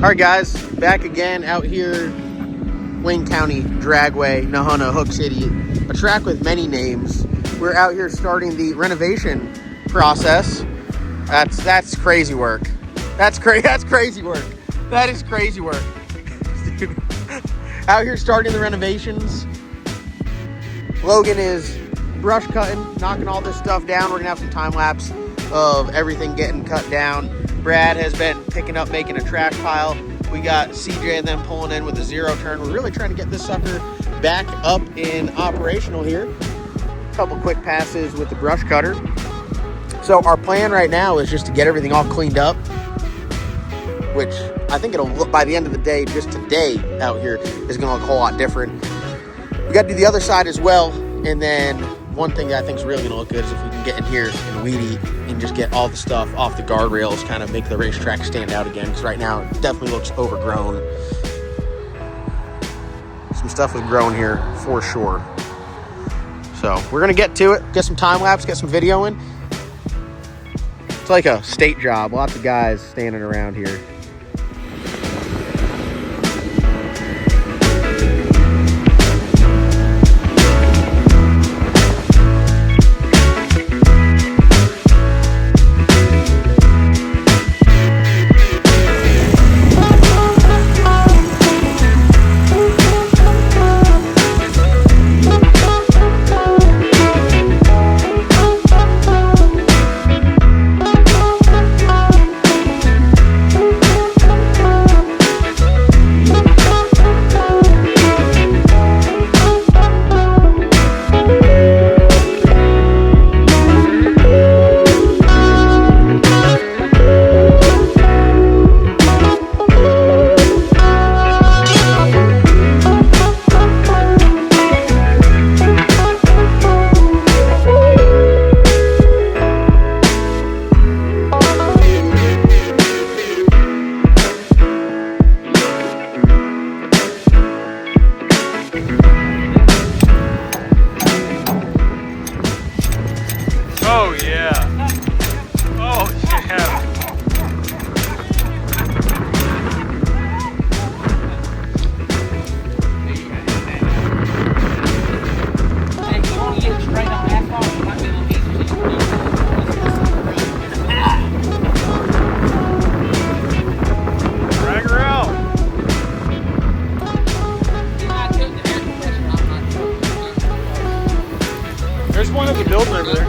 All right, guys, back again out here, Wayne County, Dragway, Nahana, Hook City, a track with many names. We're out here starting the renovation process. That's crazy work. That's crazy work. That is crazy work. Dude. Out here starting the renovations. Logan is brush cutting, knocking all this stuff down. We're gonna have some time lapse of everything getting cut down. Brad has been picking up, making a trash pile. We got CJ and them pulling in with a zero turn. We're really trying to get this sucker back up in operational here. A couple quick passes with the brush cutter. So our plan right now is just to get everything all cleaned up, which I think it'll look, by the end of the day, just today out here is gonna look a whole lot different. We gotta do the other side as well. And then one thing that I think is really gonna look good is if we can get in here and weed eat and just get all the stuff off the guardrails, kind of make the racetrack stand out again. Because right now it definitely looks overgrown. Some stuff was grown here for sure. So we're gonna get to it, get some time lapse, get some video in. It's like a state job, lots of guys standing around here. Oh yeah. Oh yeah. Hey, you want to get straight on asphalt? You might be able to easily Drag her out. I took the air compressor off my truck. There's one at the building over there.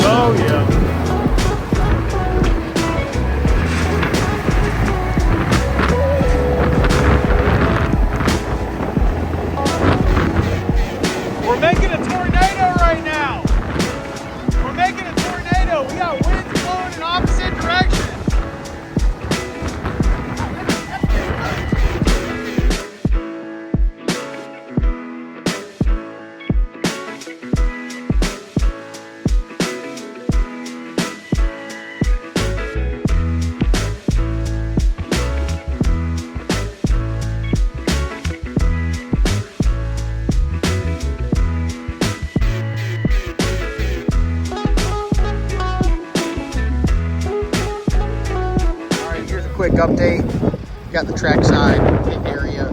Oh yeah. We're making a tornado right now. We're making a tornado. We got winds blowing in opposite directions. Quick update, got the trackside area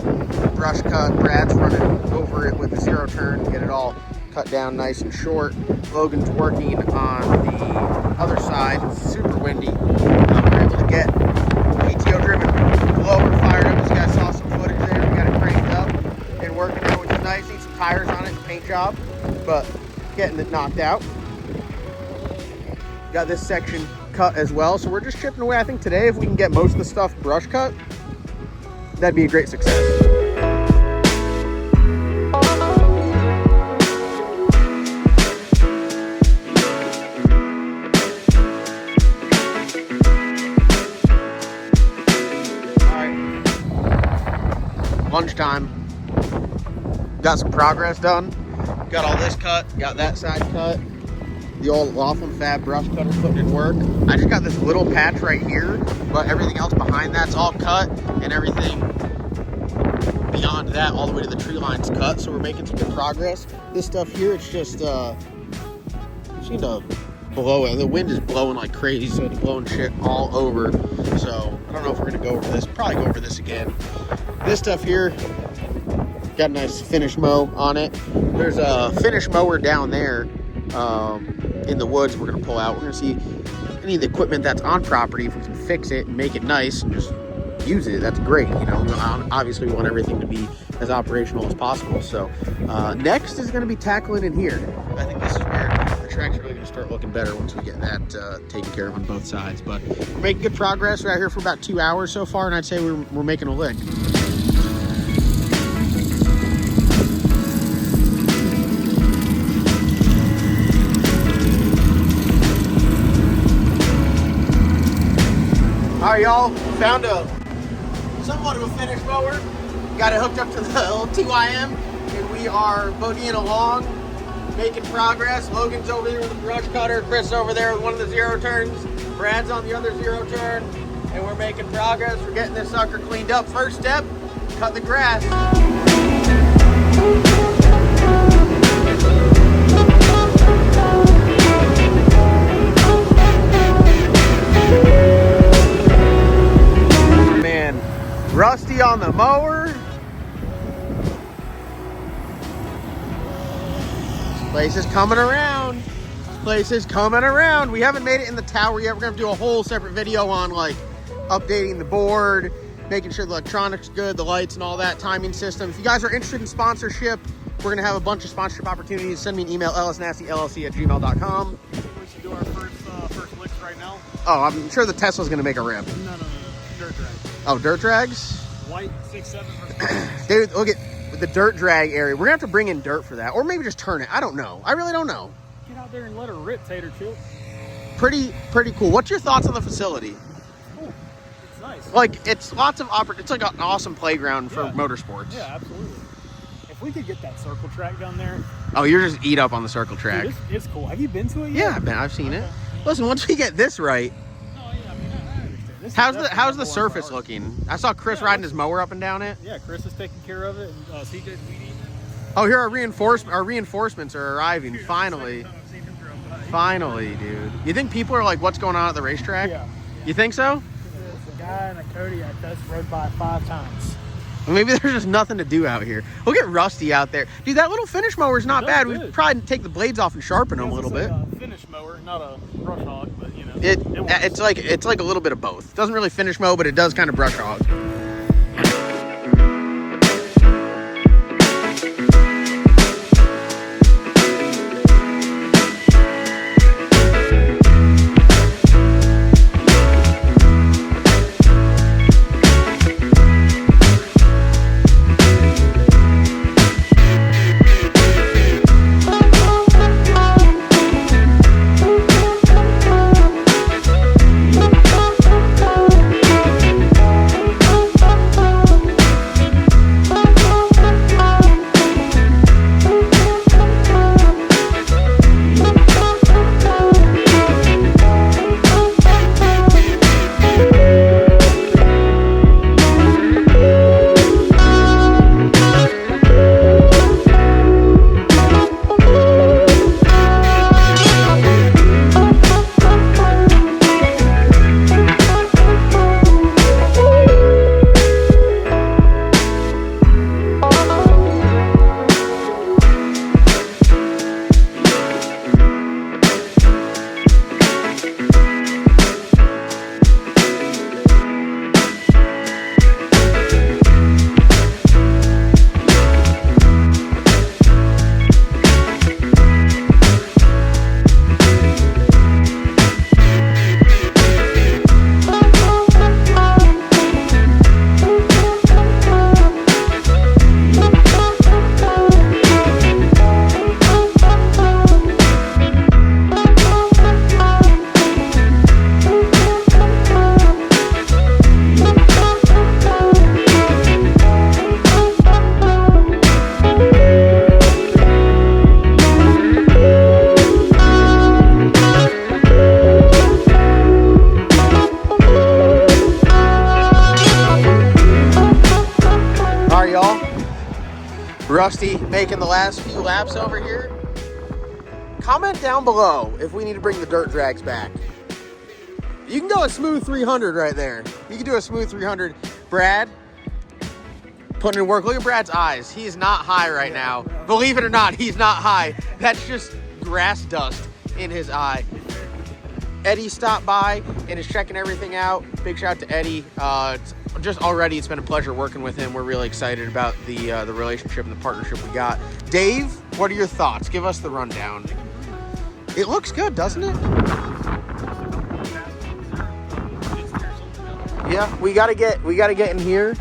brush cut. Brad's running over it with the zero turn to get it all cut down nice and short. Logan's working on the other side. It's super windy. We're able to get PTO driven blower fired up. As you guys saw some footage there. We got it cranked up and working there, which is nice. Need some tires on it, paint job, but getting it knocked out. Got this section cut as well, so we're just chipping away. I think today if we can get most of the stuff brush cut, that'd be a great success. All right, lunchtime, got some progress done, got all this cut, got that side cut. The old Laughlin Fab brush cutter putting in work. I just got this little patch right here, but everything else behind that's all cut and everything beyond that, all the way to the tree line's cut, so we're making some good progress. This stuff here, it's just, seem to blow it. The wind is blowing like crazy, so it's blowing shit all over. So I don't know if we're gonna go over this. Probably go over this again. This stuff here got a nice finish mow on it. There's a finish mower down there in the woods. We're gonna pull out. We're gonna see any of the equipment that's on property, if we can fix it and make it nice and just use it. That's great. You know, obviously we want everything to be as operational as possible. So next is gonna be tackling in here. I think this is where the track's really gonna start looking better once we get that taken care of on both sides. But we're making good progress. We're out here for about 2 hours so far, and I'd say we're making a lick. All right, y'all, found somewhat of a finish mower. Got it hooked up to the old TYM, and we are boogieing along, making progress. Logan's over there with a brush cutter. Chris over there with one of the zero turns. Brad's on the other zero turn, and we're making progress. We're getting this sucker cleaned up. First step, cut the grass. Rusty on the mower. This place is coming around. This place is coming around. We haven't made it in the tower yet. We're gonna do a whole separate video on like updating the board, making sure the electronics good, the lights and all that, timing system. If you guys are interested in sponsorship, we're gonna have a bunch of sponsorship opportunities. Send me an email, lsnastyllc@gmail.com. We should do our first licks right now. Oh, I'm sure the Tesla's gonna make a rip. No. Dirt drag. Oh, dirt drags? White 6.7 versus Dude, look at the dirt drag area. We're gonna have to bring in dirt for that, or maybe just turn it. I don't know. I really don't know. Get out there and let her rip, Tater Chip. Pretty cool. What's your thoughts on the facility? Cool. It's nice. Like, it's lots of it's like an awesome playground for motorsports. Yeah, absolutely. If we could get that circle track down there. Oh, you're just eat up on the circle track. Dude, it's cool. Have you been to it yet? Yeah, I've seen it. Listen, once we get this right. I understand. How's the surface looking? I saw Chris riding his mower up and down it. Yeah, Chris is taking care of it, and CJ's weed eating it. Oh, here our reinforcements are arriving. Dude, finally. I've Finally, dude. You think people are like, what's going on at the racetrack? Yeah. You think so? There's a guy in a Kodiak that's rode by 5 times. Well, maybe there's just nothing to do out here. We'll get Rusty out there. Dude, that little finish mower is not bad. Good. We'd probably take the blades off and sharpen them a little bit. A finish mower, not a brush hog, but you know. It's like a little bit of both. It doesn't really finish mow, but it does kind of brush hog. Rusty making the last few laps over here. Comment down below if we need to bring the dirt drags back. You can go a smooth 300 right there. You can do a smooth 300. Brad, putting in work. Look at Brad's eyes. He is not high right now. Believe it or not, he's not high. That's just grass dust in his eye. Eddie stopped by and is checking everything out. Big shout out to Eddie. It's been a pleasure working with him. We're really excited about the relationship and the partnership we got. Dave, what are your thoughts? Give us the rundown. It looks good, doesn't it? Yeah, we gotta get in here,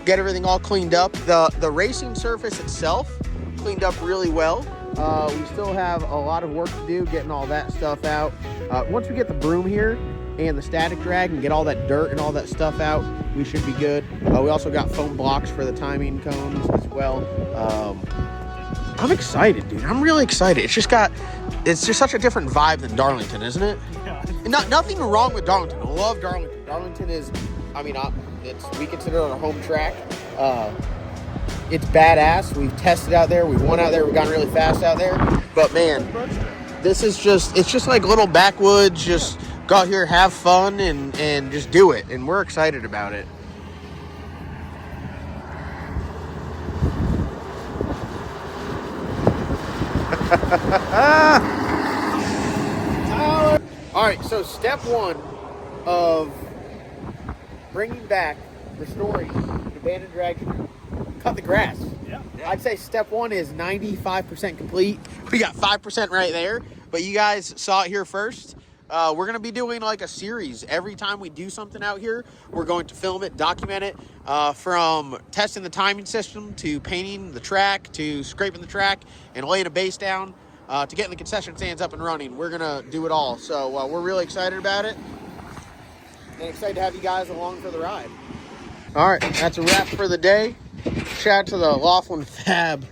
get everything all cleaned up. The racing surface itself cleaned up really well. We still have a lot of work to do getting all that stuff out. Once we get the broom here and the static drag and get all that dirt and all that stuff out, we should be good. We also got foam blocks for the timing cones as well. I'm excited, dude. I'm really excited. It's just such a different vibe than Darlington, isn't it? Yeah. Nothing wrong with Darlington. I love Darlington. Darlington is, we consider it our home track. It's badass. We've tested out there. We've won out there. We've gone really fast out there. But man, it's just like little backwoods. Just go out here, have fun, and just do it. And we're excited about it. All right, so step one of bringing back, restoring the abandoned drag strip, cut the grass. Yeah. I'd say step one is 95% complete. We got 5% right there, but you guys saw it here first. We're going to be doing like a series. Every time we do something out here, we're going to film it, document it, from testing the timing system to painting the track to scraping the track and laying a base down to getting the concession stands up and running. We're going to do it all. So we're really excited about it and excited to have you guys along for the ride. All right, that's a wrap for the day. Shout out to the Laughlin Fab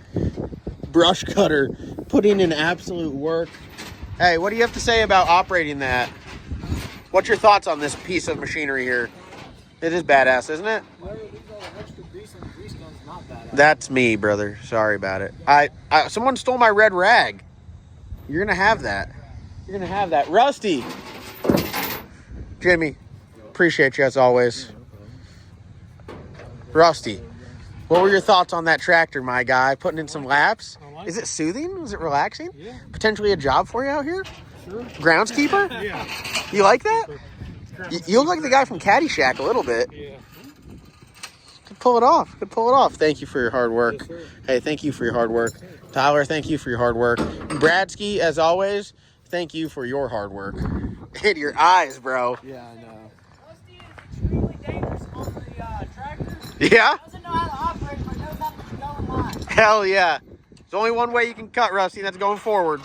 brush cutter, putting in absolute work. Hey, what do you have to say about operating that? What's your thoughts on this piece of machinery here? It is badass, isn't it? That's me, brother. Sorry about it. Someone stole my red rag. You're gonna have that. You're gonna have that. Rusty. Jimmy, appreciate you as always. Rusty, what were your thoughts on that tractor, my guy? Putting in some laps? Is it soothing? Is it relaxing? Yeah. Potentially a job for you out here? Sure. Groundskeeper? Yeah. You like that? You look like the guy from Caddyshack a little bit. Yeah. Could pull it off. Thank you for your hard work. Yes, sir. Hey, thank you for your hard work. Tyler, thank you for your hard work. Bradsky, as always, thank you for your hard work. Hit your eyes, bro. Yeah, I know. Rusty is extremely dangerous on the tractor. Yeah? Doesn't know how to operate, but knows how to go in line. Hell yeah. There's only one way you can cut, Rusty, and that's going forward.